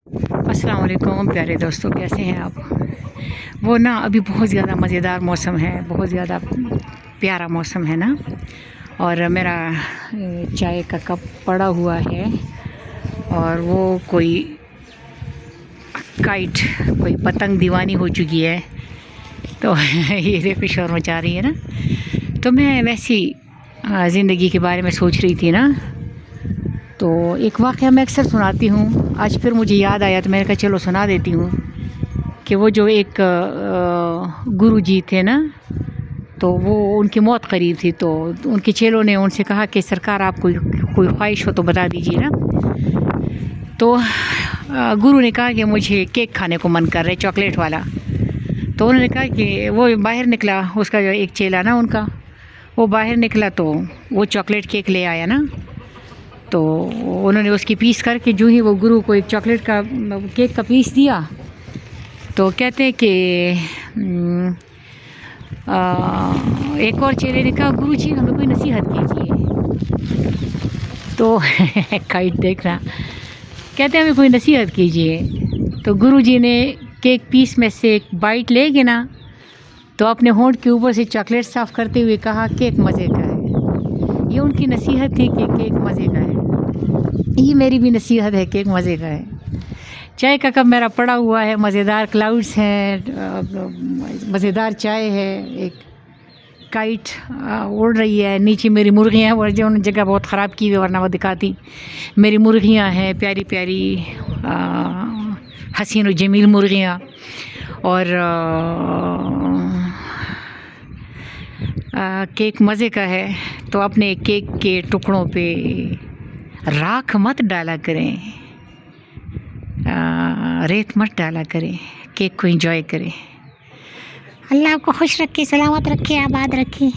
السلام علیکم پیارے دوستوں، کیسے ہیں آپ؟ وہ نا ابھی بہت زیادہ مزیدار موسم ہے، بہت زیادہ پیارا موسم ہے نا، اور میرا چائے کا کپ پڑا ہوا ہے اور وہ کوئی کائٹ، کوئی پتنگ دیوانی ہو چکی ہے، تو یہ دیکھو شور مچا رہی ہے نا. تو میں ویسی زندگی کے بارے میں سوچ رہی تھی نا، تو ایک واقعہ میں اکثر سناتی ہوں. آج پھر مجھے یاد آیا تو میں نے کہا چلو سنا دیتی ہوں کہ وہ جو ایک گرو جی تھے نا، تو وہ ان کی موت قریب تھی، تو ان کے چیلوں نے ان سے کہا کہ سرکار آپ کو کوئی خواہش ہو تو بتا دیجیے نا. تو گرو نے کہا کہ مجھے کیک کھانے کو من کر رہا ہے، چاکلیٹ والا. تو انہوں نے کہا کہ وہ باہر نکلا، اس کا جو ایک چیلا نا ان کا، وہ باہر نکلا تو وہ چاکلیٹ کیک لے آیا نا. تو انہوں نے اس کی پیس کر کے جو ہی وہ گرو کو ایک چاکلیٹ کا کیک کا پیس دیا، تو کہتے کہ ایک اور چیلے نے کہا گرو جی ہمیں کوئی نصیحت کیجیے. تو کائٹ دیکھنا، کہتے ہمیں کوئی نصیحت کیجیے. تو گرو جی نے کیک پیس میں سے ایک بائٹ لے گے نا، تو اپنے ہونٹ کے اوپر سے چاکلیٹ صاف کرتے ہوئے کہا کیک مزے کا ہے. یہ ان کی نصیحت تھی کہ کیک مزے کا ہے. یہ میری بھی نصیحت ہے، کیک مزے کا ہے. چائے کا کپ میرا پڑا ہوا ہے، مزیدار کلاؤڈز ہیں، مزیدار چائے ہے، ایک کائٹ اڑ رہی ہے نیچے. میری مرغیاں وہ جو جگہ بہت خراب کی ہوئی، ورنہ وہ دکھاتی. میری مرغیاں ہیں پیاری پیاری، حسین و جمیل مرغیاں. اور کیک مزے کا ہے. تو اپنے کیک کے ٹکڑوں پہ راکھ مت ڈالا کریں، ریت مت ڈالا کریں، کیک کو انجوائے کریں. اللہ آپ کو خوش رکھے، سلامت رکھے، آباد رکھے.